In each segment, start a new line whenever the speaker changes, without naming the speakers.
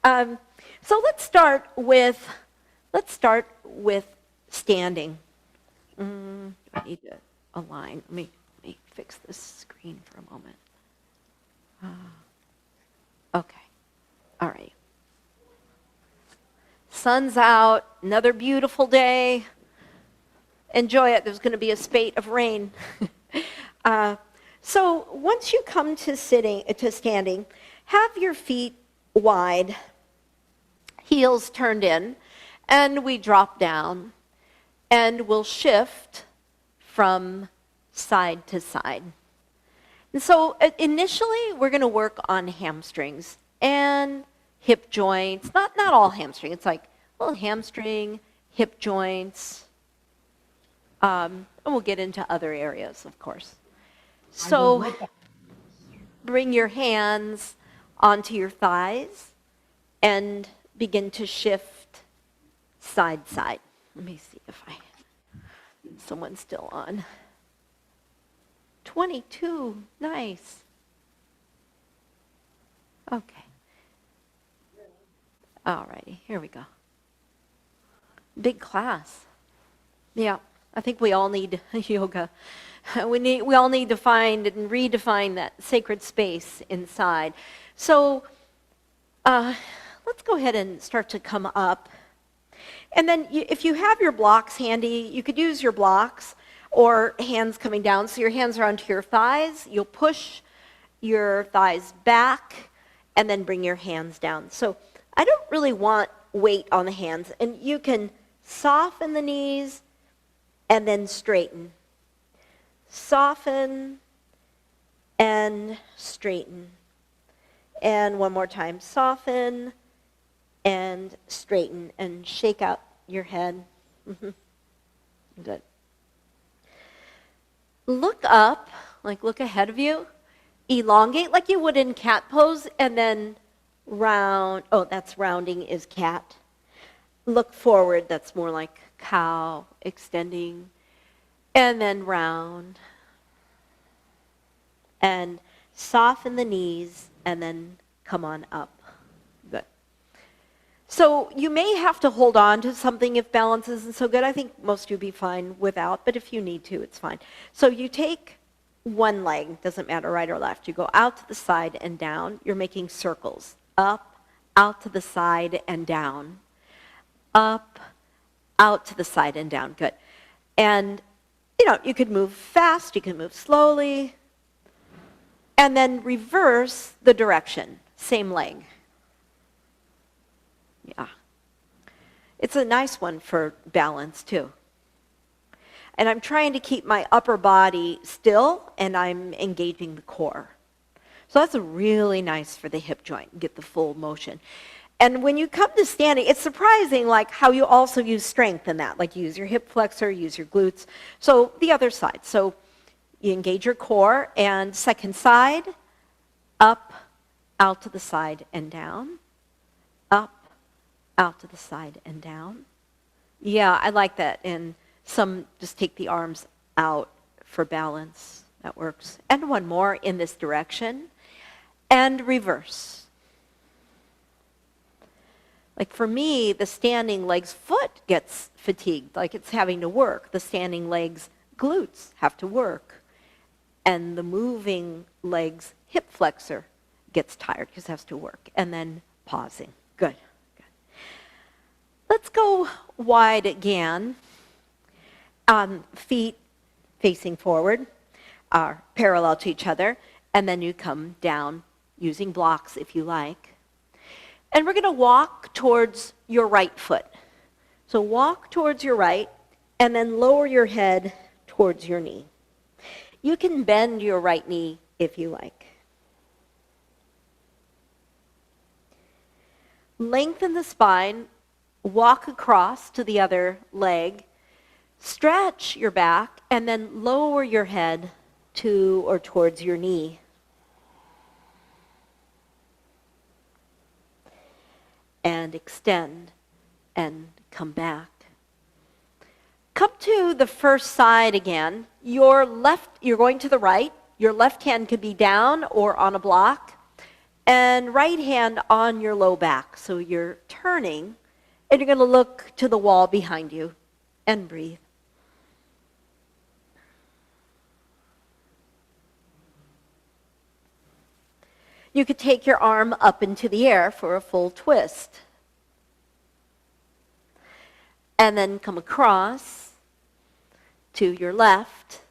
So let's start with standing. I need to align. Let me fix this screen for a moment. Okay. All right. Sun's out. Another beautiful day. Enjoy it. There's going to be a spate of rain. So once you come to standing, have your feet wide, heels turned in, and we drop down, and we'll shift from side to side. And so initially, we're going to work on hamstrings and hip joints. Not all hamstring. It's like hamstring, hip joints, and we'll get into other areas, of course. So bring your hands onto your thighs and begin to shift side to side. Let me see if someone's still on. 22, nice. Okay. All righty, here we go. Big class. Yeah, I think we all need yoga. We all need to find and redefine that sacred space inside. So let's go ahead and start to come up. And then if you have your blocks handy, you could use your blocks or hands coming down. So your hands are onto your thighs. You'll push your thighs back and then bring your hands down. So I don't really want weight on the hands. And you can soften the knees and then straighten. Soften and straighten. And one more time, soften and straighten and shake out your head. Good. Look up, like look ahead of you. Elongate like you would in cat pose and then round. Oh, that's rounding is cat. Look forward, that's more like cow, extending. And then round. And soften the knees and then come on up. Good. So you may have to hold on to something if balance isn't so good. I think most of you will be fine without, but if you need to, it's fine. So you take one leg, doesn't matter right or left. You go out to the side and down. You're making circles. Up, out to the side and down. Up, out to the side and down. Good. And you could move fast, you can move slowly, and then reverse the direction, same leg. Yeah. It's a nice one for balance too. And I'm trying to keep my upper body still, and I'm engaging the core. So that's really nice for the hip joint, get the full motion. And when you come to standing, it's surprising like how you also use strength in that. Like you use your hip flexor, use your glutes. So the other side. So you engage your core and second side, up, out to the side and down. Up, out to the side and down. Yeah, I like that. And some just take the arms out for balance. That works. And one more in this direction. And reverse. Like for me, the standing leg's foot gets fatigued, like it's having to work. The standing leg's glutes have to work. And the moving leg's hip flexor gets tired because it has to work. And then pausing. Good. Let's go wide again. Feet facing forward are parallel to each other. And then you come down using blocks if you like. And we're going to walk towards your right foot. So walk towards your right and then lower your head towards your knee. You can bend your right knee if you like. Lengthen the spine, walk across to the other leg, stretch your back, and then lower your head to or towards your knee. And extend and come back. Come to the first side again. You're going to the right. Your left hand could be down or on a block. And right hand on your low back. So you're turning, and you're going to look to the wall behind you and breathe. You could take your arm up into the air for a full twist. And then come across to your left.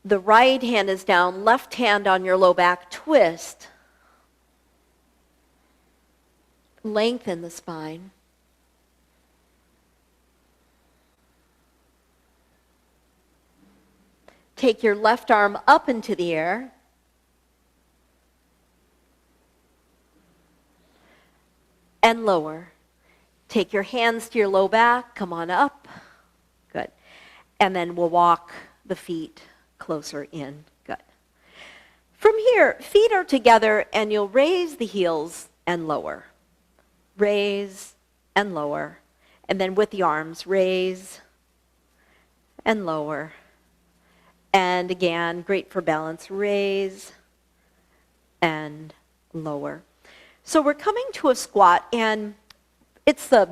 The right hand is down, left hand on your low back, twist. Lengthen the spine. Take your left arm up into the air. And lower. Take your hands to your low back, come on up. Good. And then we'll walk the feet closer in. Good. From here, feet are together and you'll raise the heels and lower. Raise and lower. And then with the arms, raise and lower. And again, great for balance, raise and lower. So we're coming to a squat, and it's the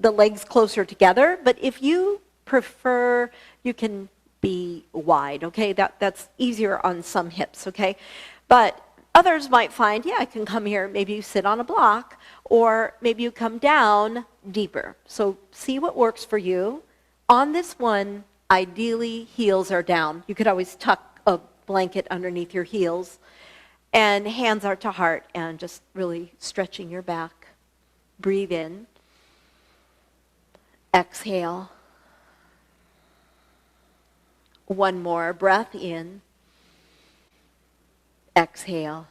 legs closer together, but if you prefer, you can be wide, okay? That's easier on some hips, okay? But others might find, yeah, I can come here, maybe you sit on a block, or maybe you come down deeper. So see what works for you. On this one, ideally, heels are down. You could always tuck a blanket underneath your heels. And hands are to heart, and just really stretching your back. Breathe in. Exhale. One more breath in. Exhale.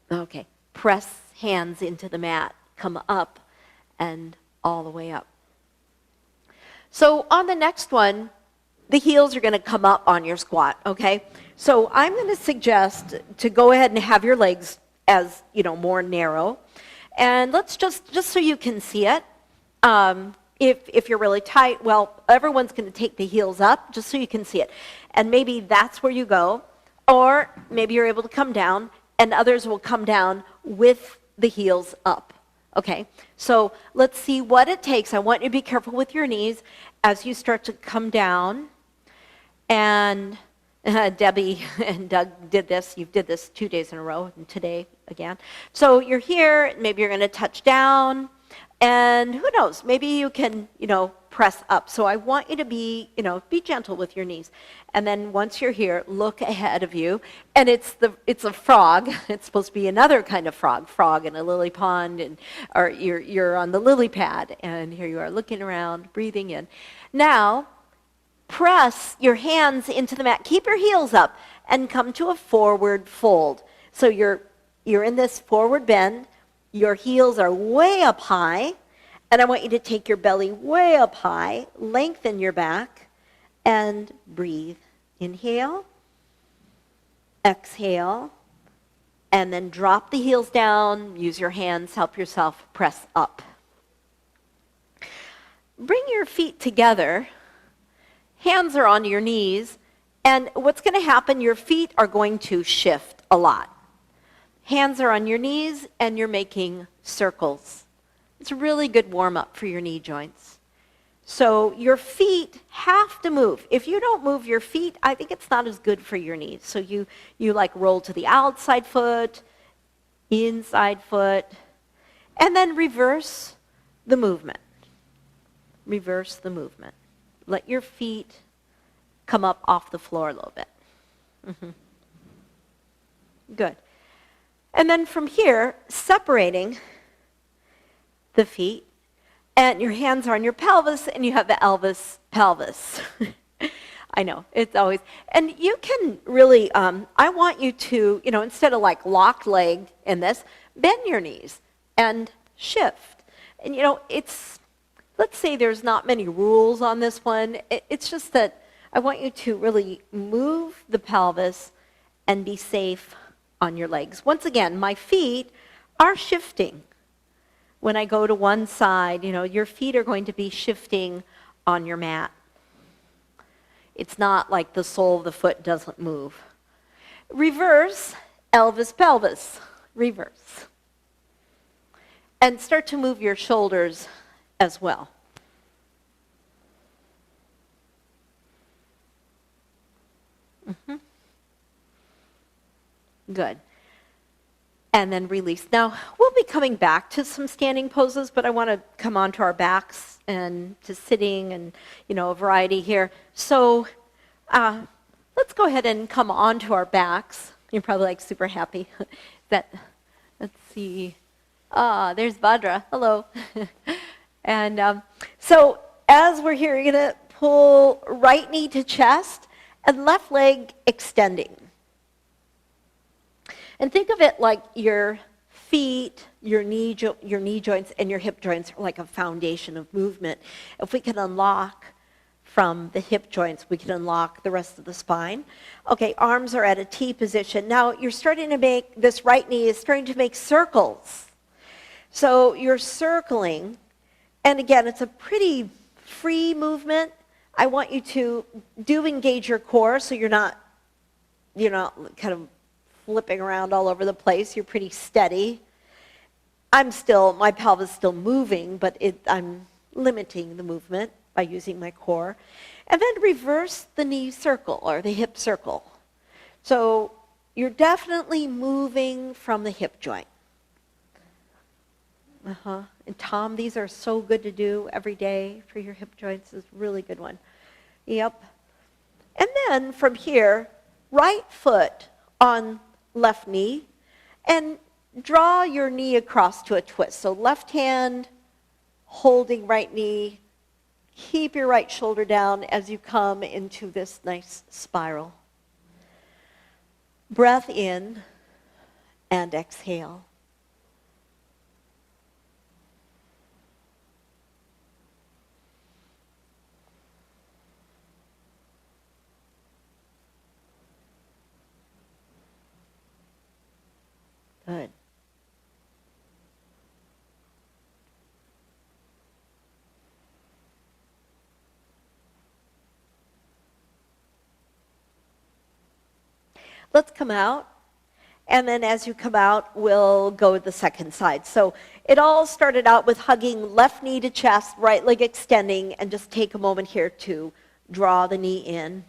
Okay. Press hands into the mat. Come up and all the way up. So on the next one, the heels are going to come up on your squat, okay? So I'm going to suggest to go ahead and have your legs as, more narrow. And let's just so you can see it, if you're really tight, well, everyone's going to take the heels up just so you can see it. And maybe that's where you go. Or maybe you're able to come down, and others will come down with the heels up. Okay, so let's see what it takes. I want you to be careful with your knees as you start to come down. And Debbie and Doug did this. You did this 2 days in a row, and today again. So you're here. Maybe you're going to touch down. And who knows? Maybe you can, press up. So I want you to be, be gentle with your knees. And then once you're here, look ahead of you. And it's a frog. It's supposed to be another kind of frog in a lily pond, or you're on the lily pad. And here you are looking around, breathing in. Now, press your hands into the mat. Keep your heels up and come to a forward fold. So you're in this forward bend. Your heels are way up high. And I want you to take your belly way up high, lengthen your back, and breathe. Inhale, exhale, and then drop the heels down. Use your hands, help yourself press up. Bring your feet together. Hands are on your knees. And what's going to happen, your feet are going to shift a lot. Hands are on your knees, and you're making circles. It's a really good warm-up for your knee joints. So your feet have to move. If you don't move your feet, I think it's not as good for your knees. So you roll to the outside foot, inside foot, and then reverse the movement. Reverse the movement. Let your feet come up off the floor a little bit. Mm-hmm. Good. And then from here, separating the feet, and your hands are on your pelvis, and you have the Elvis pelvis. I know, it's always, and you can really, I want you to, instead of like locked leg in this, bend your knees and shift. And let's say there's not many rules on this one. It's just that I want you to really move the pelvis and be safe on your legs. Once again, my feet are shifting. When I go to one side, your feet are going to be shifting on your mat. It's not like the sole of the foot doesn't move. Reverse Elvis pelvis. reverse. And start to move your shoulders as well. Mm-hmm. Good. And then release. Now, we'll be coming back to some standing poses, but I want to come onto our backs and to sitting and, a variety here. So let's go ahead and come onto our backs. You're probably like super happy that, let's see. There's Badra. Hello. And so as we're here, you're going to pull right knee to chest and left leg extending. And think of it like your feet, your knee joints, and your hip joints are like a foundation of movement. If we can unlock from the hip joints, we can unlock the rest of the spine. Okay, arms are at a T position. Now you're starting to make, this right knee is starting to make circles. So you're circling, and again, it's a pretty free movement. I want you to engage your core so you're not kind of flipping around all over the place. You're pretty steady. My pelvis is still moving, but I'm limiting the movement by using my core. And then reverse the knee circle or the hip circle. So you're definitely moving from the hip joint. And Tom, these are so good to do every day for your hip joints. It's a really good one. Yep. And then from here, right foot on left knee, and draw your knee across to a twist. So left hand holding right knee. Keep your right shoulder down as you come into this nice spiral. Breath in and exhale. Good. Let's come out, and then as you come out, we'll go to the second side. So it all started out with hugging left knee to chest, right leg extending, and just take a moment here to draw the knee in.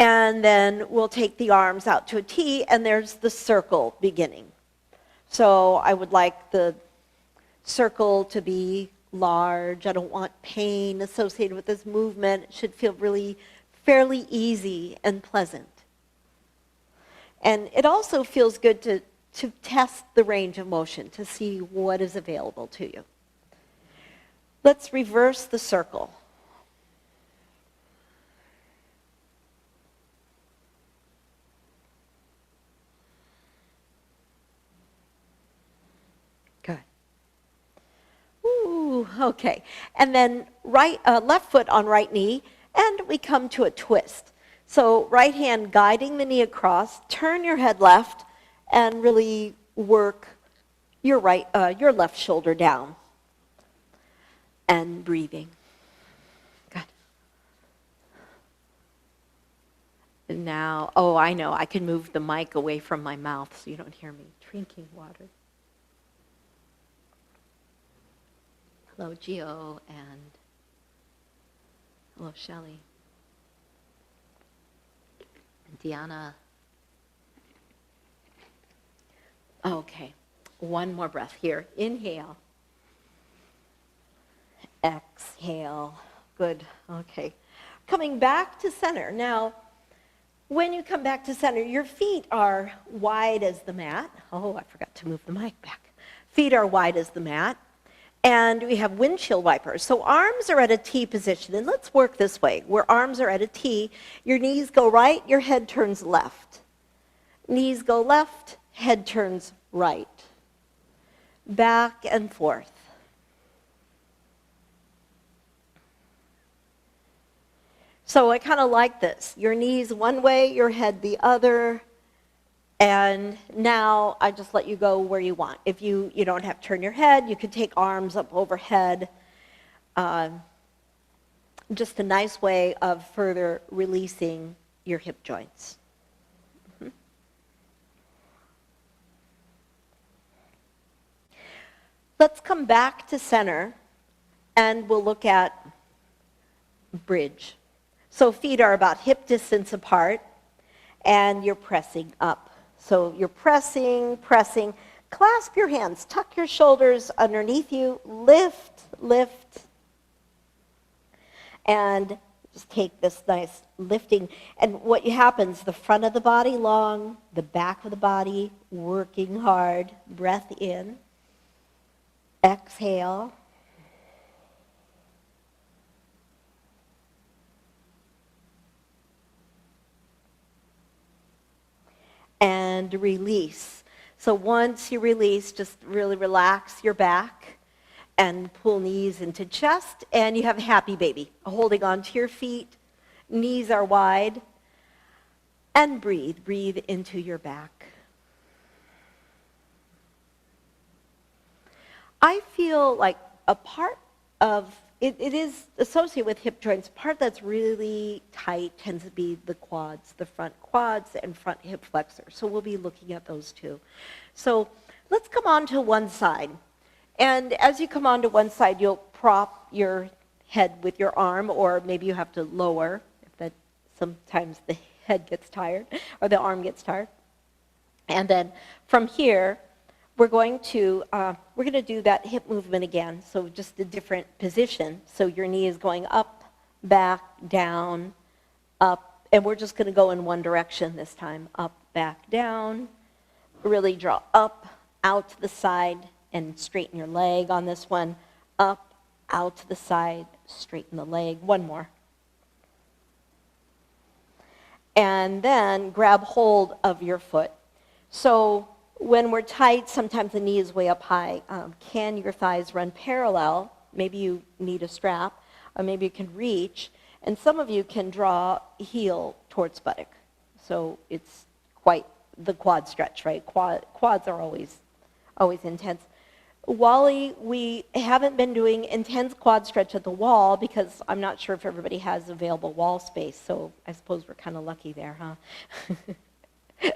And then we'll take the arms out to a T, and there's the circle beginning. So I would like the circle to be large. I don't want pain associated with this movement. It should feel really fairly easy and pleasant. And it also feels good to test the range of motion, to see what is available to you. Let's reverse the circle. Okay, and then left foot on right knee, and we come to a twist. So right hand guiding the knee across, turn your head left, and really work your left shoulder down. And breathing. Good. And now, I know, I can move the mic away from my mouth so you don't hear me drinking water. Hello, Gio, and hello, Shelley. And Deanna. Okay, one more breath here. Inhale. Exhale. Good, okay. Coming back to center. Now, when you come back to center, your feet are wide as the mat. I forgot to move the mic back. Feet are wide as the mat. And we have windshield wipers. So arms are at a T position. And let's work this way, where arms are at a T. Your knees go right, your head turns left. Knees go left, head turns right. Back and forth. So I kind of like this. Your knees one way, your head the other. And now I just let you go where you want. If you don't have to turn your head, you could take arms up overhead. Just a nice way of further releasing your hip joints. Let's come back to center, and we'll look at bridge. So feet are about hip distance apart, and you're pressing up. So you're pressing, pressing. Clasp your hands, tuck your shoulders underneath you, lift, lift, and just take this nice lifting. And what happens, the front of the body long, the back of the body working hard, breath in, exhale. And release. So once you release, just really relax your back and pull knees into chest, and you have a happy baby, holding on to your feet, knees are wide, and breathe. Breathe into your back. I feel like a part of it is associated with hip joints. Part that's really tight tends to be the quads, the front quads and front hip flexors. So we'll be looking at those too. So let's come on to one side. And as you come on to one side, you'll prop your head with your arm, or maybe you have to lower, if that sometimes the head gets tired or the arm gets tired. And then from here, we're going to do that hip movement again, so just a different position. So your knee is going up, back, down, up, and we're just going to go in one direction this time. Up, back, down. Really draw up, out to the side, and straighten your leg on this one. Up, out to the side, straighten the leg. One more. And then grab hold of your foot. So when we're tight, sometimes the knee is way up high. Can your thighs run parallel? Maybe you need a strap, or maybe you can reach. And some of you can draw heel towards buttock. So it's quite the quad stretch, right? Quads are always intense. Wally, we haven't been doing intense quad stretch at the wall because I'm not sure if everybody has available wall space. So I suppose we're kind of lucky there, huh?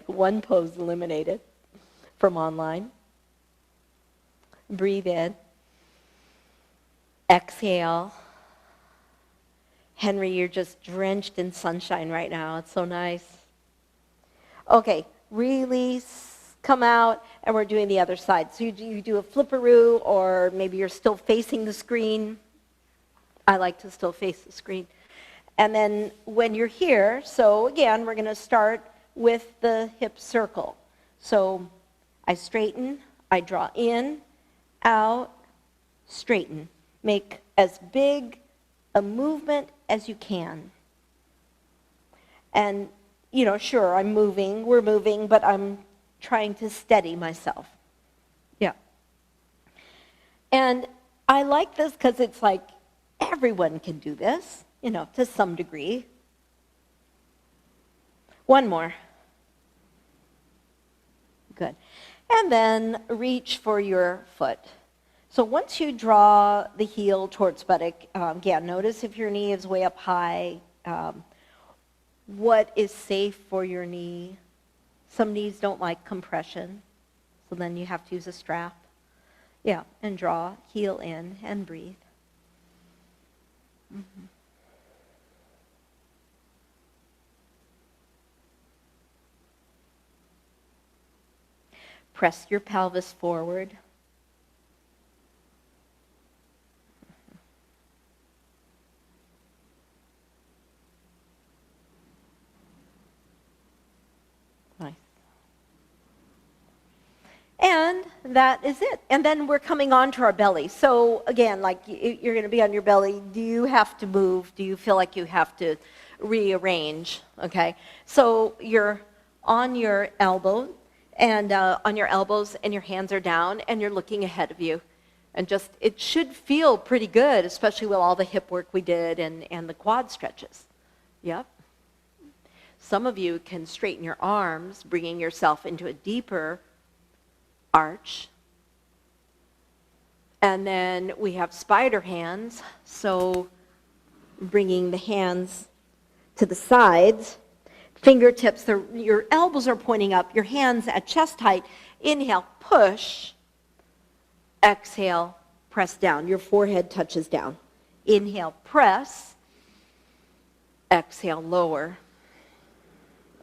One pose eliminated from online. Breathe in. Exhale. Henry, you're just drenched in sunshine right now. It's so nice. Okay, release, come out, and we're doing the other side. So you do a flipperoo, or maybe you're still facing the screen. I like to still face the screen. And then when you're here, so again, we're going to start with the hip circle. So I straighten, I draw in, out, straighten. Make as big a movement as you can. And, you know, sure, I'm moving, we're moving, but I'm trying to steady myself. Yeah. And I like this because it's like everyone can do this, you know, to some degree. One more. Good. And then reach for your foot. So once you draw the heel towards buttock, again, notice if your knee is way up high, what is safe for your knee. Some knees don't like compression, so then you have to use a strap. Yeah, and draw, heel in, and breathe. Mm-hmm. Press your pelvis forward. Nice. And that is it. And then we're coming on to our belly. So again, like you're going to be on your belly. Do you have to move? Do you feel like you have to rearrange? Okay. So you're on your elbow. And on your elbows, and your hands are down, and you're looking ahead of you. And just, it should feel pretty good, especially with all the hip work we did and the quad stretches. Yep. Some of you can straighten your arms, bringing yourself into a deeper arch. And then we have spider hands, so bringing the hands to the sides. Fingertips, your elbows are pointing up, your hands at chest height. Inhale, push. Exhale, press down. Your forehead touches down. Inhale, press. Exhale, lower.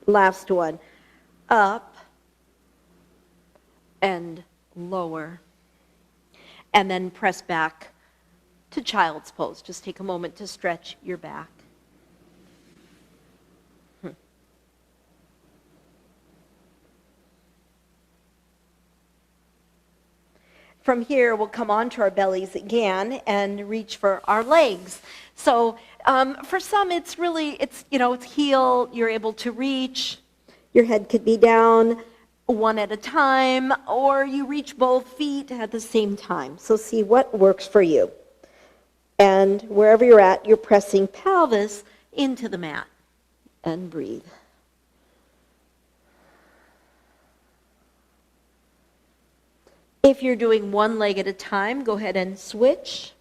Last one. Up and lower. And then press back to child's pose. Just take a moment to stretch your back. From here, we'll come onto our bellies again and reach for our legs. So for some, it's heel. You're able to reach. Your head could be down one at a time, or you reach both feet at the same time. So see what works for you. And wherever you're at, you're pressing pelvis into the mat. And breathe. If you're doing one leg at a time, go ahead and switch.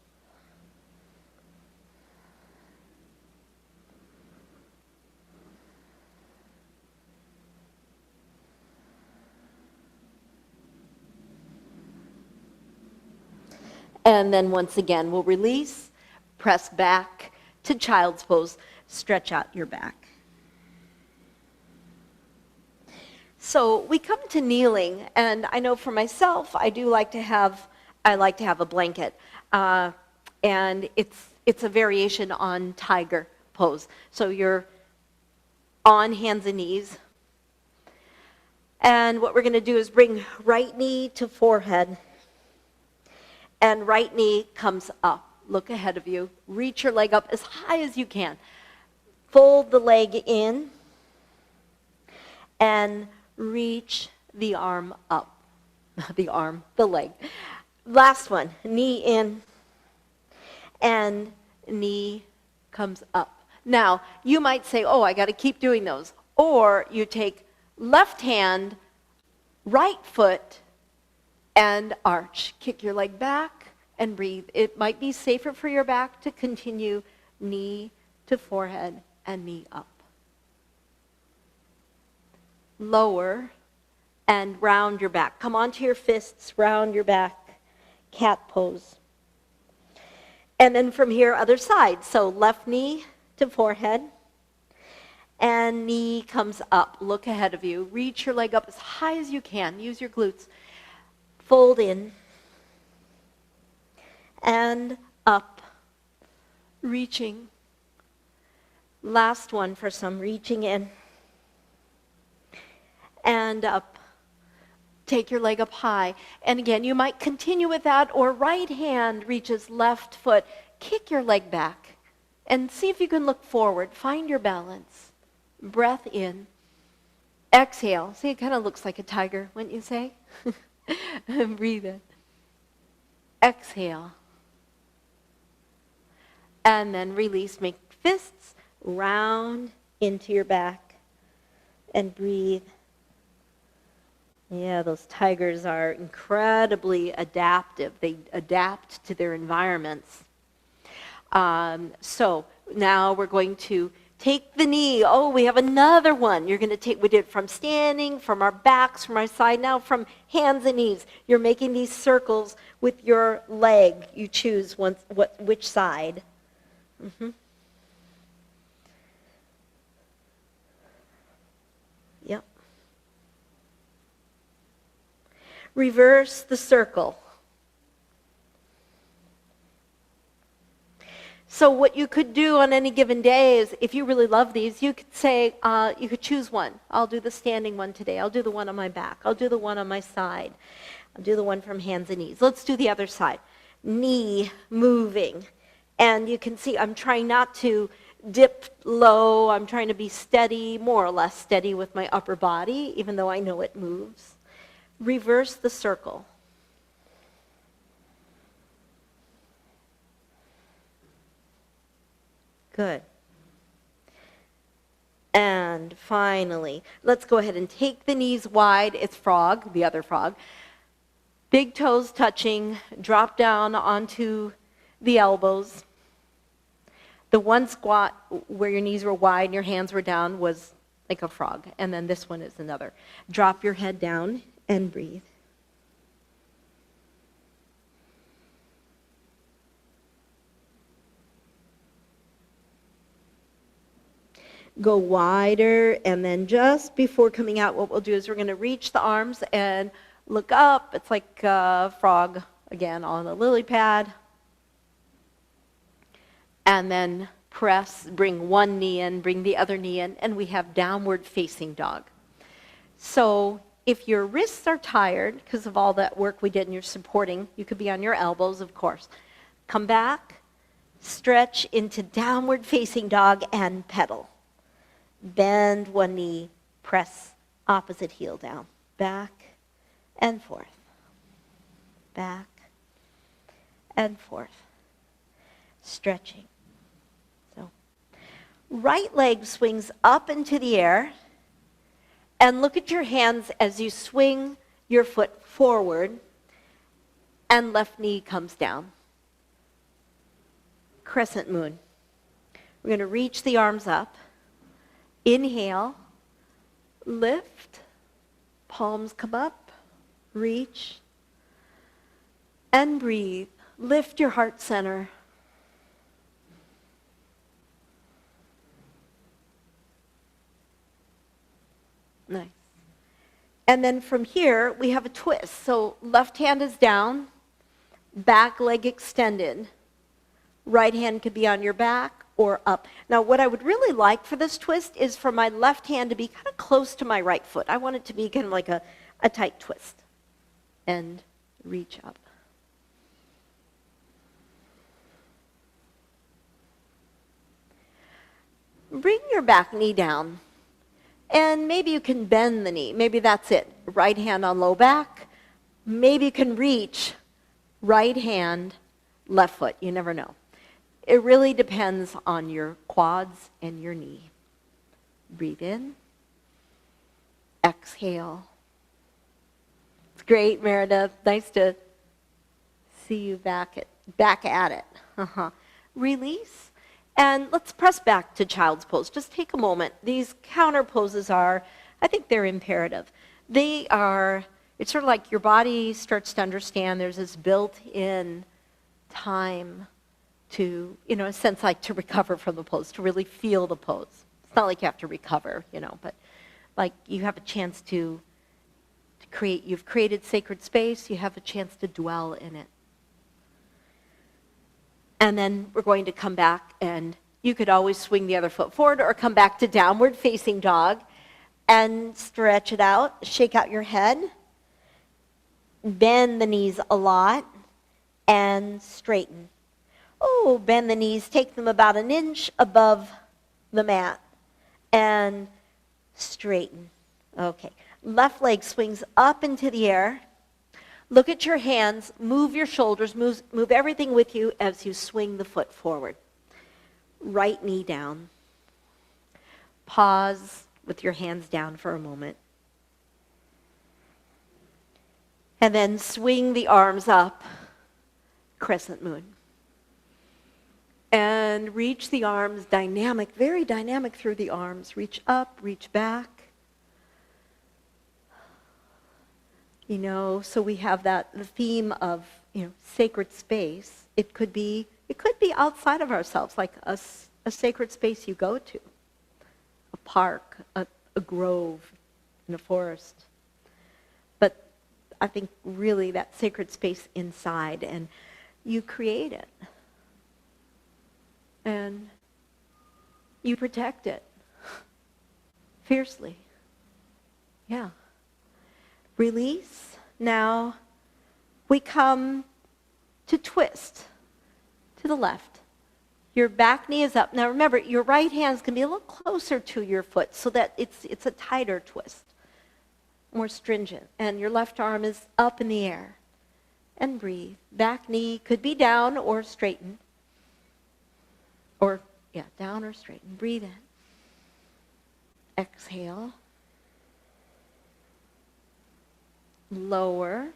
And then once again, we'll release, press back to child's pose, stretch out your back. So we come to kneeling, and I know for myself, I like to have a blanket, and it's a variation on tiger pose. So you're on hands and knees, and what we're going to do is bring right knee to forehead, and right knee comes up. Look ahead of you. Reach your leg up as high as you can. Fold the leg in, and reach the arm up. The leg. Last one, knee in, and knee comes up. Now, you might say, oh, I got to keep doing those. Or you take left hand, right foot, and arch. Kick your leg back and breathe. It might be safer for your back to continue knee to forehead and knee up. Lower and round your back. Come onto your fists, round your back, cat pose. And then from here, other side. So left knee to forehead, and knee comes up. Look ahead of you. Reach your leg up as high as you can. Use your glutes. Fold in, and up, reaching. Last one for some, reaching in. And up. Take your leg up high. And again, you might continue with that, or right hand reaches left foot. Kick your leg back and see if you can look forward. Find your balance. Breath in. Exhale. See, it kind of looks like a tiger, wouldn't you say? Breathe in. Exhale. And then release. Make fists round into your back and breathe. Yeah, those tigers are incredibly adaptive. They adapt to their environments. So now we're going to take the knee. Oh, we have another one. You're going to take, we did it from standing, from our backs, from our side, now from hands and knees. You're making these circles with your leg. You choose which side. Mm-hmm. Yep. Reverse the circle. So what you could do on any given day is, if you really love these, you could say, you could choose one. I'll do the standing one today. I'll do the one on my back. I'll do the one on my side. I'll do the one from hands and knees. Let's do the other side. Knee moving. And you can see I'm trying not to dip low. I'm trying to be steady, more or less steady with my upper body, even though I know it moves. Reverse the circle. Good. And finally, let's go ahead and take the knees wide. It's frog, the other frog. Big toes touching, drop down onto the elbows. The one squat where your knees were wide and your hands were down was like a frog. And then this one is another. Drop your head down and breathe. go wider, and then just before coming out, what we'll do is we're going to reach the arms and look up. It's like a frog, again, on the lily pad. And then press, bring one knee in, bring the other knee in, and we have downward facing dog. So if your wrists are tired because of all that work we did and you're supporting, you could be on your elbows, of course. Come back, stretch into downward facing dog and pedal. Bend one knee, press opposite heel down. Back and forth. Back and forth. Stretching. So, right leg swings up into the air. And look at your hands as you swing your foot forward. And left knee comes down. Crescent moon. We're going to reach the arms up. Inhale, lift, palms come up, reach, and breathe. Lift your heart center. Nice. And then from here, we have a twist. So left hand is down, back leg extended. Right hand could be on your back or up. Now, what I would really like for this twist is for my left hand to be kind of close to my right foot. I want it to be kind of like a tight twist. And reach up. Bring your back knee down. And maybe you can bend the knee. Maybe that's it. Right hand on low back. Maybe you can reach right hand, left foot. You never know. It really depends on your quads and your knee. Breathe in. Exhale. It's great, Meredith. Nice to see you back at it. Release. And let's press back to child's pose. Just take a moment. These counter poses are, I think they're imperative. It's sort of like your body starts to understand there's this built-in time to, in a sense, like to recover from the pose, to really feel the pose. It's not like you have to recover, but like you have a chance to create, you've created sacred space, you have a chance to dwell in it. And then we're going to come back, and you could always swing the other foot forward or come back to downward facing dog and stretch it out, shake out your head, bend the knees a lot, and straighten. Oh, bend the knees, take them about an inch above the mat, and straighten. Okay, left leg swings up into the air. Look at your hands, move your shoulders, move everything with you as you swing the foot forward. Right knee down. Pause with your hands down for a moment. And then swing the arms up, crescent moon. And reach the arms, dynamic, very dynamic through the arms. Reach up, reach back. So we have the theme of, sacred space. It could be outside of ourselves, like a sacred space you go to. A park, a grove, in a forest. But I think really that sacred space inside, and you create it. And you protect it fiercely. Yeah. Release. Now we come to twist to the left. Your back knee is up. Now remember, your right hand's going to be a little closer to your foot so that it's a tighter twist, more stringent. And your left arm is up in the air. And breathe. Back knee could be down or straighten. Down or straighten. Breathe in. Exhale. Lower.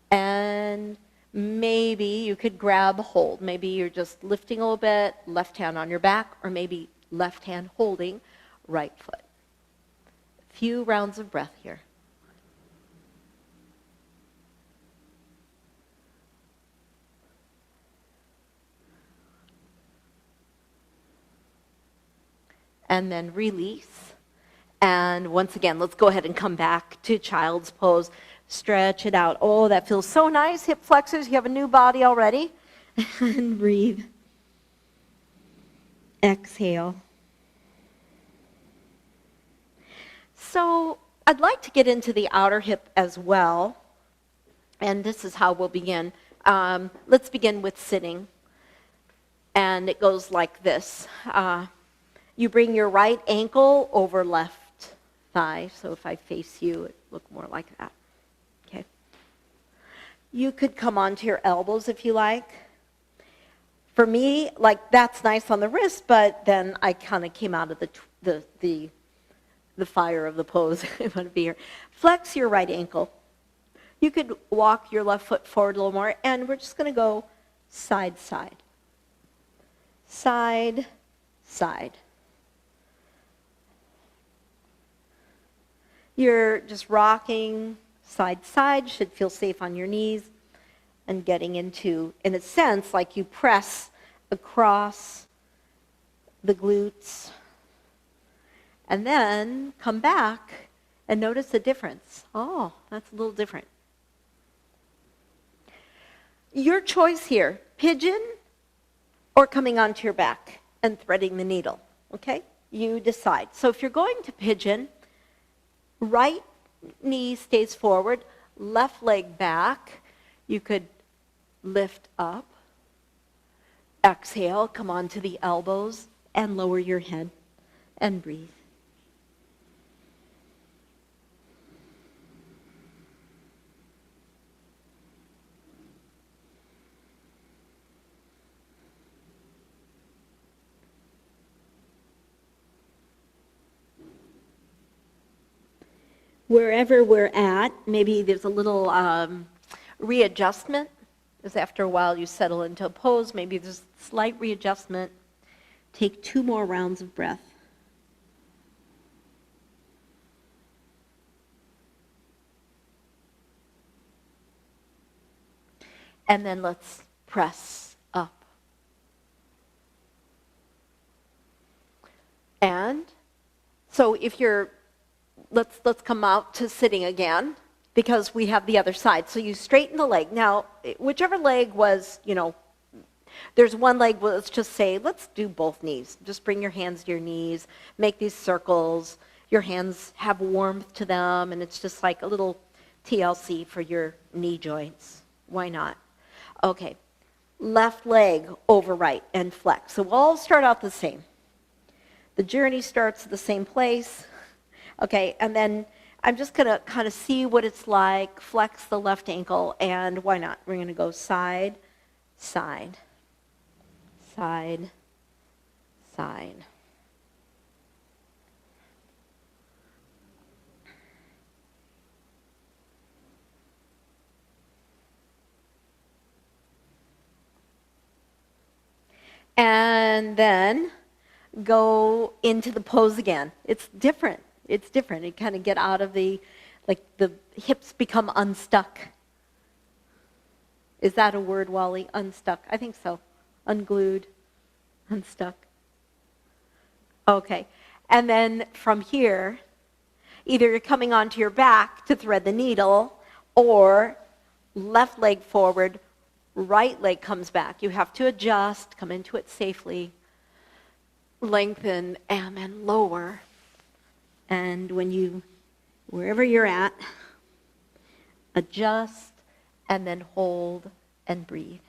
And maybe you could grab a hold. Maybe you're just lifting a little bit, left hand on your back, or maybe left hand holding right foot. A few rounds of breath here. and then release. And once again, let's go ahead and come back to child's pose. Stretch it out. Oh, that feels so nice. Hip flexors, you have a new body already. And breathe. Exhale. So I'd like to get into the outer hip as well. And this is how we'll begin. Let's begin with sitting. And it goes like this. You bring your right ankle over left thigh. So if I face you, it look more like that. Okay. You could come onto your elbows if you like. For me, like that's nice on the wrist, but then I kind of came out of the fire of the pose. I want to be here. Flex your right ankle. You could walk your left foot forward a little more, and we're just going to go side, side. Side, side. You're just rocking side, side. Should feel safe on your knees. And getting into, in a sense, like you press across the glutes. And then come back and notice the difference. Oh, that's a little different. Your choice here, pigeon or coming onto your back and threading the needle, okay? You decide. So if you're going to pigeon, right knee stays forward, left leg back. You could lift up, exhale, come onto the elbows, and lower your head, and breathe. Wherever we're at, maybe there's a little readjustment. Because after a while you settle into a pose, maybe there's a slight readjustment. Take 2 more rounds of breath. And then let's press up. And so if you're, let's come out to sitting again, because we have the other side. So you straighten the leg. Now, whichever leg was, there's one leg, well, let's just say, let's do both knees. Just bring your hands to your knees, make these circles. Your hands have warmth to them, and it's just like a little TLC for your knee joints. Why not? Okay, left leg over right and flex. So we'll all start out the same. The journey starts at the same place. Okay, and then I'm just going to kind of see what it's like, flex the left ankle, and why not? We're going to go side, side, side, side. And then go into the pose again. It's different. It's different. You kind of get out of the hips become unstuck. Is that a word, Wally? Unstuck? I think so. Unglued, unstuck. Okay. And then from here, either you're coming onto your back to thread the needle, or left leg forward, right leg comes back. You have to adjust, come into it safely, lengthen, and then lower. And wherever you're at, adjust, and then hold and breathe.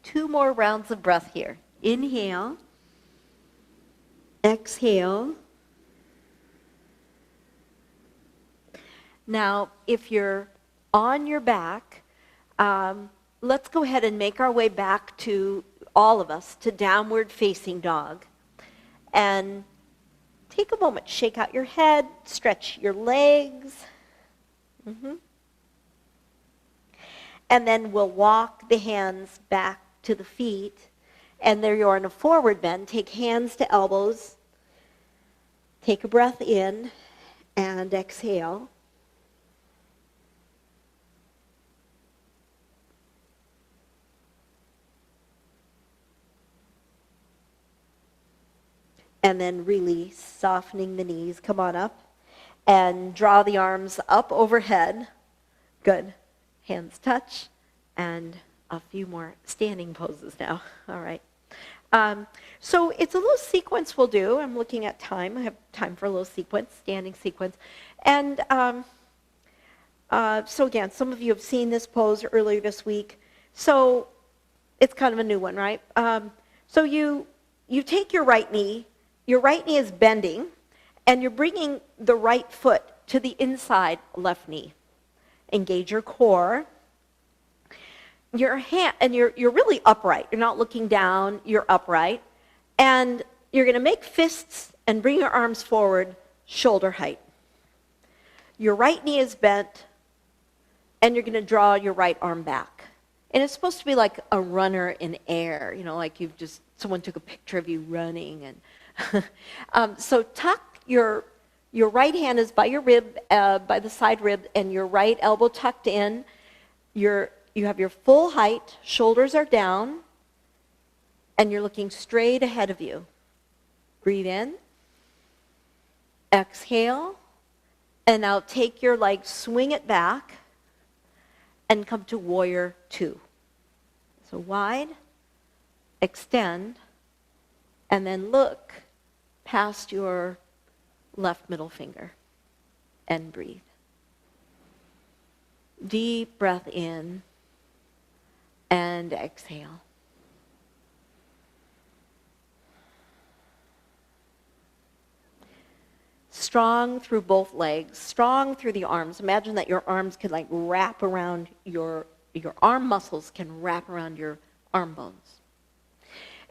Two more rounds of breath here. Inhale. Exhale. Now, if you're on your back, let's go ahead and make our way back to, all of us, to downward facing dog. And take a moment, shake out your head, stretch your legs. And then we'll walk the hands back to the feet. And there you're in a forward bend. Take hands to elbows. Take a breath in and exhale. And then release, softening the knees. Come on up. And draw the arms up overhead. Good. Hands touch. And a few more standing poses now. All right. So it's a little sequence we'll do. I'm looking at time. I have time for a little sequence, standing sequence. And so again, some of you have seen this pose earlier this week. So it's kind of a new one, right? So you take your right knee is bending, and you're bringing the right foot to the inside left knee. Engage your core. Your hand, and you're really upright. You're not looking down, you're upright. And you're going to make fists and bring your arms forward, shoulder height. Your right knee is bent, and you're going to draw your right arm back. And it's supposed to be like a runner in air, like someone took a picture of you running. And so tuck your right hand is by your rib, by the side rib, and your right elbow tucked in. You have your full height, shoulders are down, and you're looking straight ahead of you. Breathe in, exhale, and now take your leg, swing it back, and come to warrior two. So wide, extend, and then look past your left middle finger and breathe. Deep breath in and exhale. Strong through both legs, strong through the arms. Imagine that your arms could wrap around your arm muscles can wrap around your arm bones.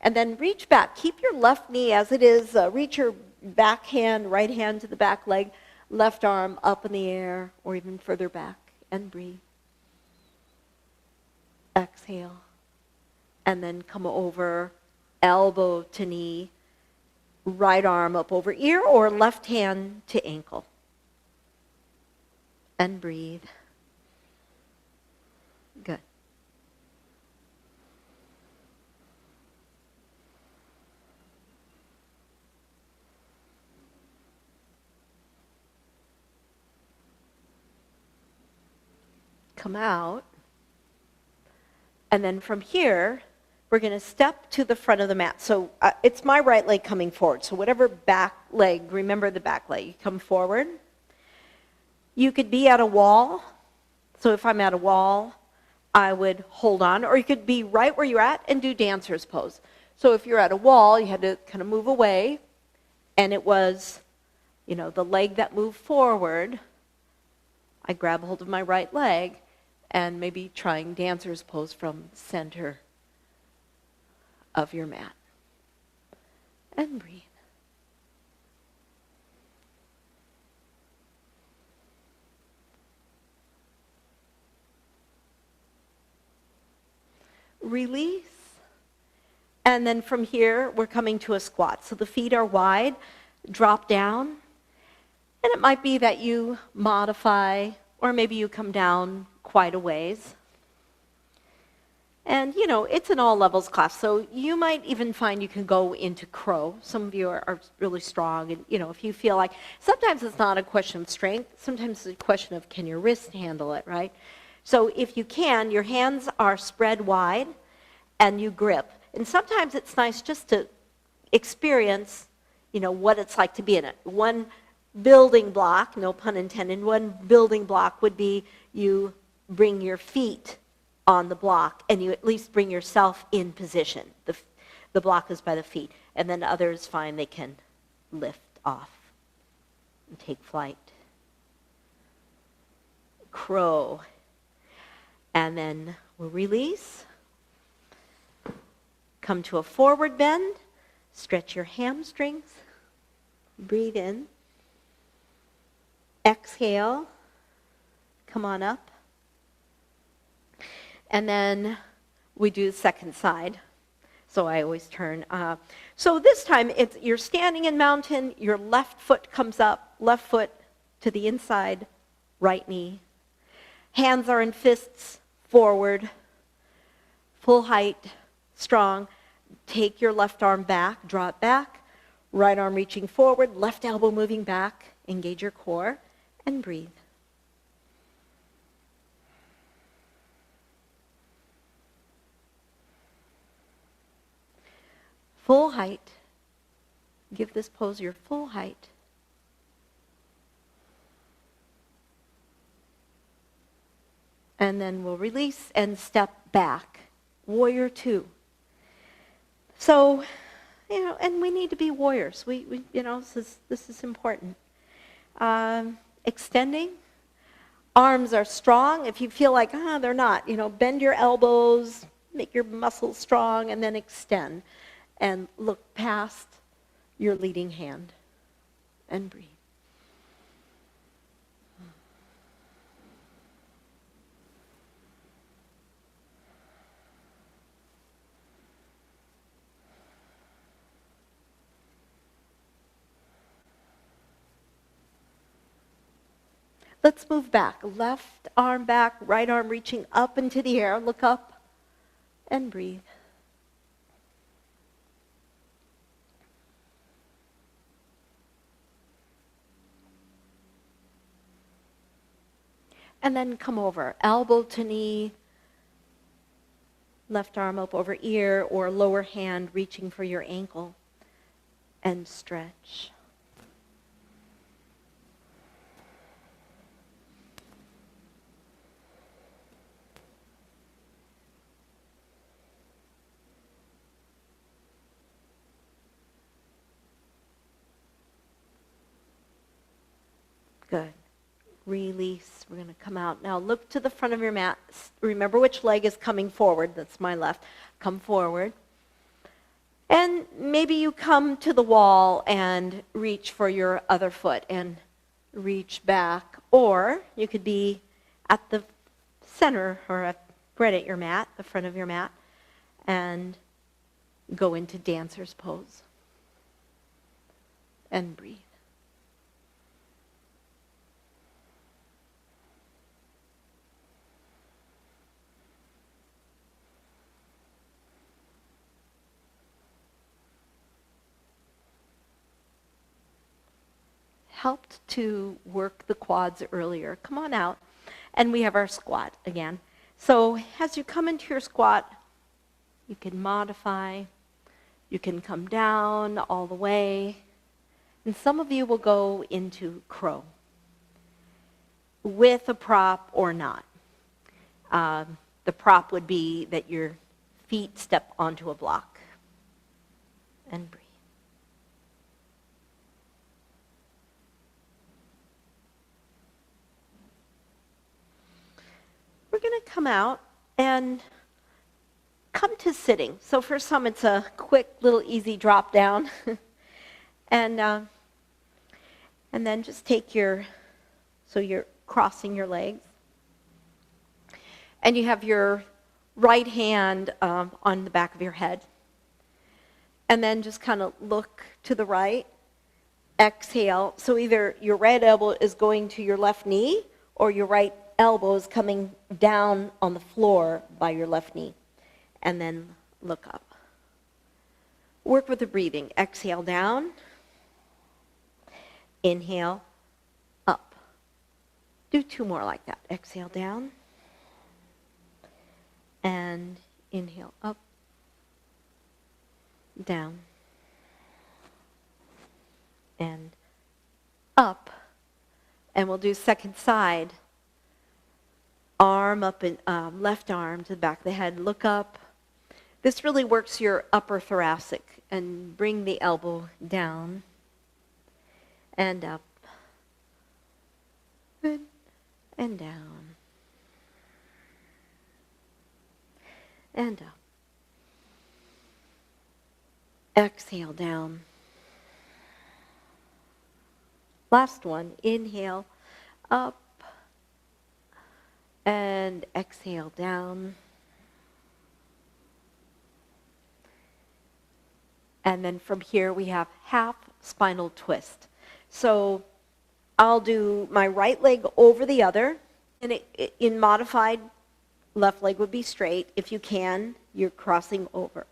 And then reach back. Keep your left knee as it is. Reach your back hand, right hand to the back leg, left arm up in the air or even further back, and breathe. Exhale. And then come over, elbow to knee, right arm up over ear or left hand to ankle. And breathe. Good. Come out. And then from here, we're going to step to the front of the mat. So it's my right leg coming forward. So whatever back leg, remember the back leg, you come forward. You could be at a wall. So if I'm at a wall, I would hold on. Or you could be right where you're at and do dancer's pose. So if you're at a wall, you had to kind of move away. And it was, the leg that moved forward. I grab hold of my right leg and maybe trying dancer's pose from center of your mat. And breathe. Release. And then from here, we're coming to a squat. So the feet are wide, drop down. And it might be that you modify, or maybe you come down quite a ways. And, it's an all levels class, so you might even find you can go into crow. Some of you are really strong, and, if you feel like, sometimes it's not a question of strength, sometimes it's a question of can your wrist handle it, right? So if you can, your hands are spread wide, and you grip. And sometimes it's nice just to experience, what it's like to be in it. One building block, no pun intended, one building block would be you bring your feet on the block and you at least bring yourself in position. The block is by the feet. And then others find they can lift off and take flight. crow. And then we'll release. Come to a forward bend. Stretch your hamstrings. Breathe in. Exhale. Come on up. And then we do the second side. So I always turn. So this time, you're standing in mountain, your left foot comes up, left foot to the inside, right knee. Hands are in fists, forward, full height, strong. Take your left arm back, draw it back, right arm reaching forward, left elbow moving back, engage your core, and breathe. Full height. Give this pose your full height. And then we'll release and step back. Warrior two. So, and we need to be warriors. We this is important. Extending. Arms are strong. If you feel like, they're not, bend your elbows, make your muscles strong, and then extend. And look past your leading hand and breathe. Let's move back. Left arm back, right arm reaching up into the air. Look up and breathe. And then come over, elbow to knee, left arm up over ear, or lower hand reaching for your ankle, and stretch. Good. Release. We're going to come out. Now look to the front of your mat. Remember which leg is coming forward. That's my left. Come forward. And maybe you come to the wall and reach for your other foot and reach back. Or you could be at the center or right at your mat, the front of your mat, and go into dancer's pose. And breathe. Helped to work the quads earlier. Come on out. And we have our squat again. So as you come into your squat, you can modify. You can come down all the way. And some of you will go into crow with a prop or not. The prop would be that your feet step onto a block. And breathe. We're going to come out and come to sitting. So for some, it's a quick, little, easy drop down. And then just take so you're crossing your legs. And you have your right hand on the back of your head. And then just kind of look to the right. Exhale. So either your right elbow is going to your left knee or your right elbow is coming down on the floor by your left knee. And then look up. Work with the breathing. Exhale down. Inhale up. Do two more like that. Exhale down. And inhale up. Down. And up. And we'll do second side. Arm up, and left arm to the back of the head. Look up. This really works your upper thoracic. And bring the elbow down and up. Good. and down, and up. Exhale down. Last one, inhale, up, and exhale down. And then from here we have half spinal twist. So I'll do my right leg over the other, and in modified, left leg would be straight. If you can, you're crossing over.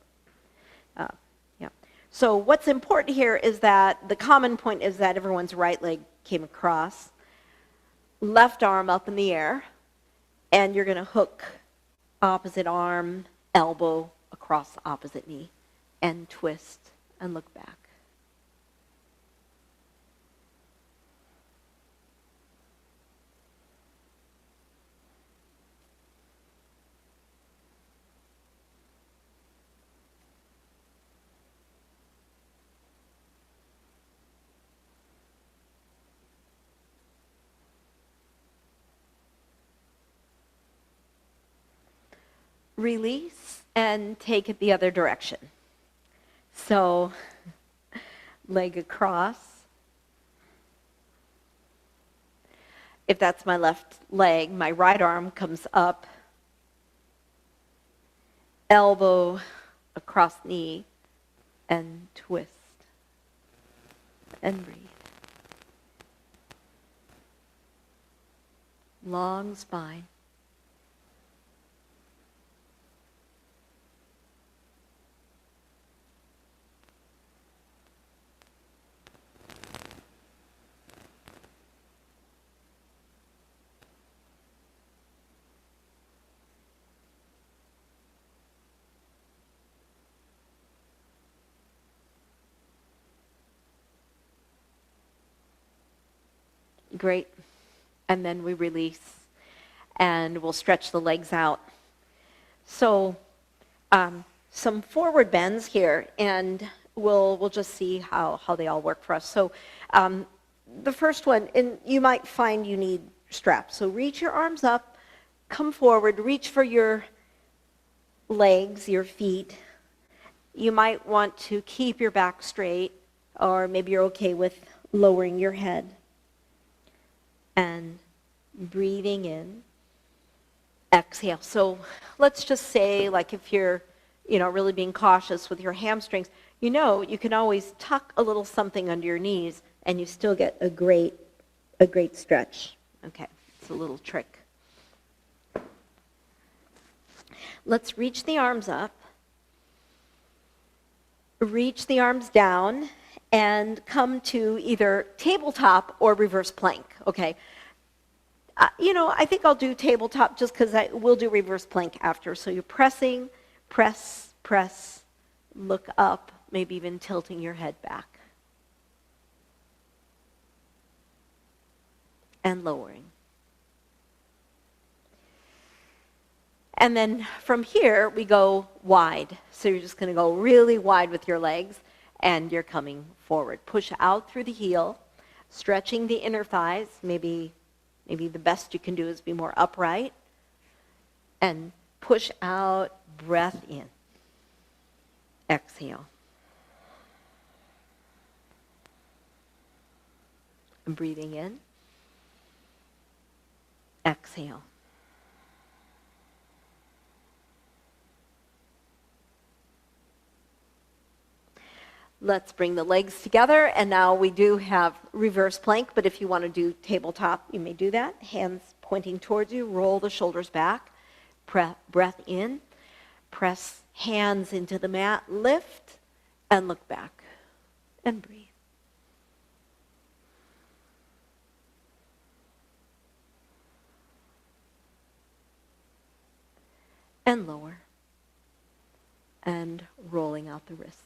Yeah. So what's important here is that the common point is that everyone's right leg came across, left arm up in the air, and you're going to hook opposite arm, elbow across opposite knee, and twist and look back. Release and take it the other direction. So, leg across. If that's my left leg, my right arm comes up, elbow across knee, and twist, and breathe. Long spine. Great. And then we release and we'll stretch the legs out. So some forward bends here, and we'll just see how they all work for us. So the first one, and you might find you need straps. So reach your arms up, come forward, reach for your legs, your feet. You might want to keep your back straight, or maybe you're okay with lowering your head. And breathing in, exhale. So let's just say, like if you're, really being cautious with your hamstrings, you can always tuck a little something under your knees and you still get a great stretch. Okay, it's a little trick. Let's reach the arms up, reach the arms down, and come to either tabletop or reverse plank, okay? I think I'll do tabletop just because we'll do reverse plank after. So you're pressing, press, look up, maybe even tilting your head back. And lowering. And then from here, we go wide. So you're just going to go really wide with your legs, and you're coming forward. Push out through the heel, stretching the inner thighs. Maybe the best you can do is be more upright. And push out, breath in. Exhale. And breathing in. Exhale. Let's bring the legs together, and now we do have reverse plank, but if you want to do tabletop, you may do that. Hands pointing towards you, roll the shoulders back, breath in, press hands into the mat, lift, and look back, and breathe. And lower, and rolling out the wrists.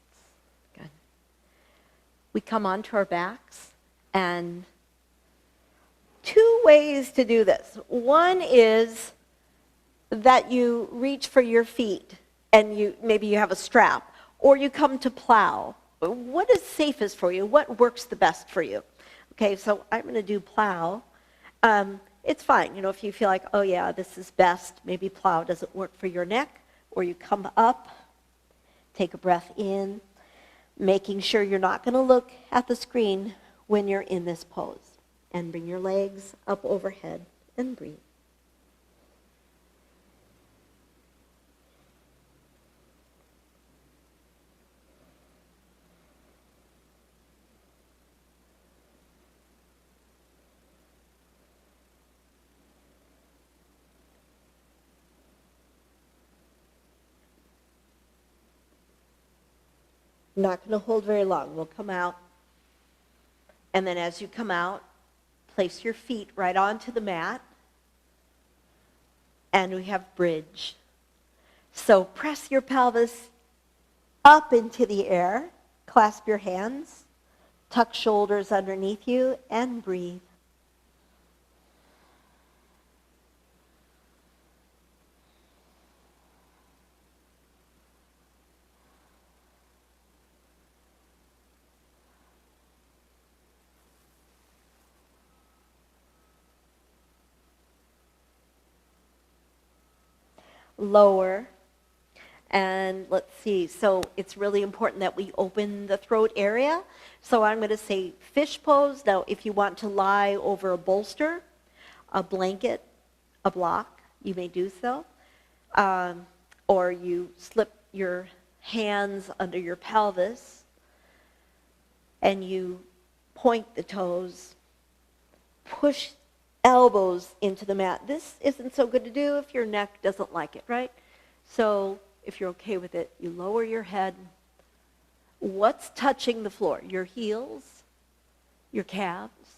Good. We come onto our backs, and two ways to do this. One is that you reach for your feet, and maybe you have a strap, or you come to plow. What is safest for you? What works the best for you? Okay, so I'm going to do plow. it's fine. If you feel like, oh yeah, this is best, maybe plow doesn't work for your neck, or you come up, take a breath in, making sure you're not going to look at the screen when you're in this pose. And bring your legs up overhead and breathe. Not going to hold very long. We'll come out. And then as you come out, place your feet right onto the mat. And we have bridge. So press your pelvis up into the air. Clasp your hands. Tuck shoulders underneath you and breathe. Lower. And let's see, so it's really important that we open the throat area. So I'm going to say fish pose. Now, if you want to lie over a bolster, a blanket, a block, you may do so. Or you slip your hands under your pelvis and you point the toes, push elbows into the mat. This isn't so good to do if your neck doesn't like it, right? So if you're okay with it, you lower your head. What's touching the floor? Your heels, your calves,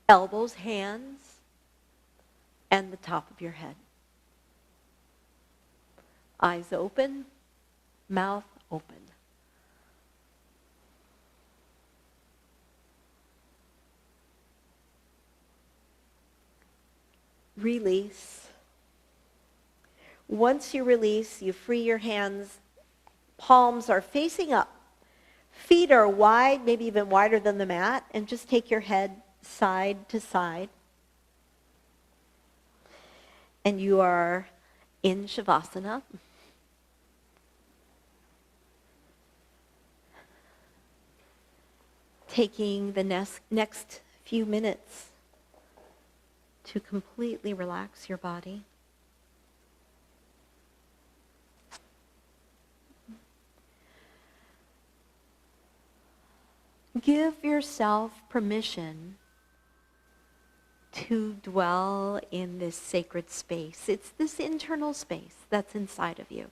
elbows, hands, and the top of your head. Eyes open, mouth open. Release. Once you release, you free your hands. Palms are facing up. Feet are wide, maybe even wider than the mat, and just take your head side to side. And you are in Shavasana. Taking the next few minutes to completely relax your body. Give yourself permission to dwell in this sacred space. It's this internal space that's inside of you.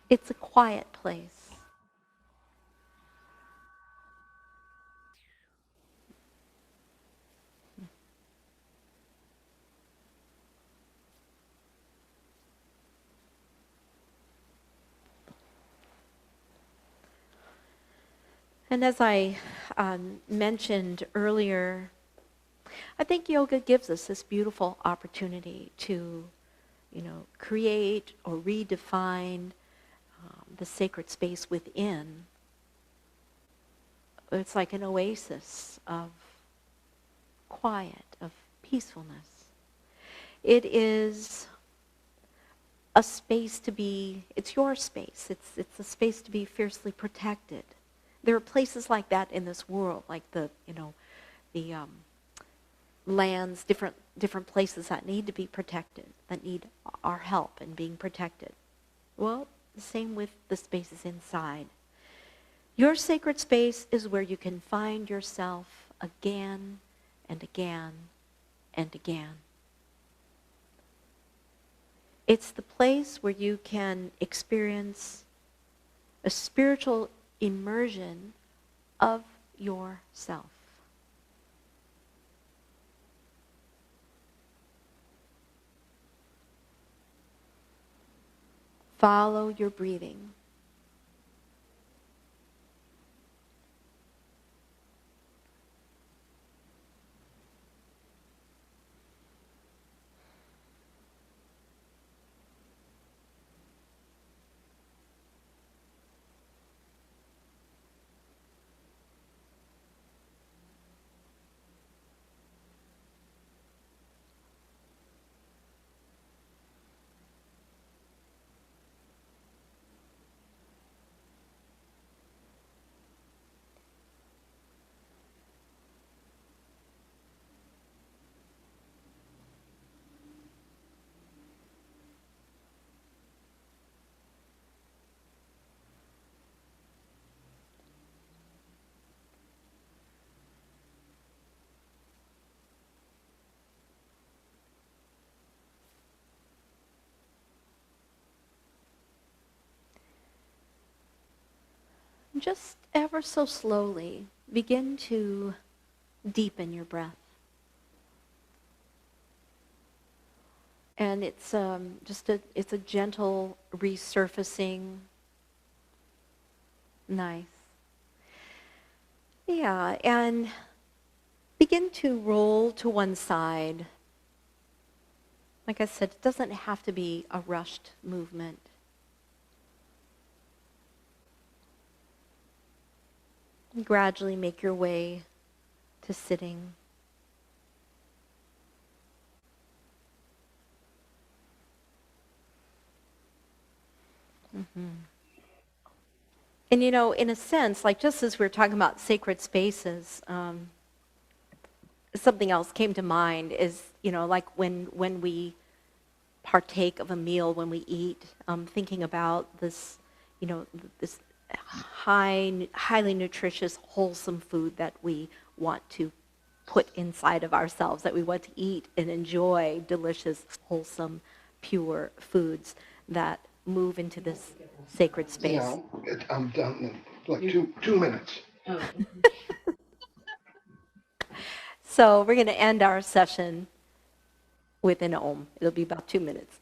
It's a quiet place. And as I mentioned earlier, I think yoga gives us this beautiful opportunity to, create or redefine the sacred space within. It's like an oasis of quiet, of peacefulness. It is a space to be, it's your space. It's a space to be fiercely protected. There are places like that in this world, like the lands, different places that need to be protected, that need our help in being protected. Well, the same with the spaces inside. Your sacred space is where you can find yourself again and again and again. It's the place where you can experience a spiritual immersion of yourself. Follow your breathing. Just ever so slowly begin to deepen your breath. And it's it's a gentle resurfacing. Nice. Yeah, and begin to roll to one side. Like I said, it doesn't have to be a rushed movement. Gradually make your way to sitting. Mm-hmm. And in a sense, like just as we were talking about sacred spaces, something else came to mind is, like when we partake of a meal, when we eat, thinking about this, this highly nutritious, wholesome food that we want to put inside of ourselves, that we want to eat and enjoy delicious, wholesome, pure foods that move into this sacred space.
Yeah, I'm done in like 2 minutes.
So we're going to end our session with an Om. It'll be about 2 minutes.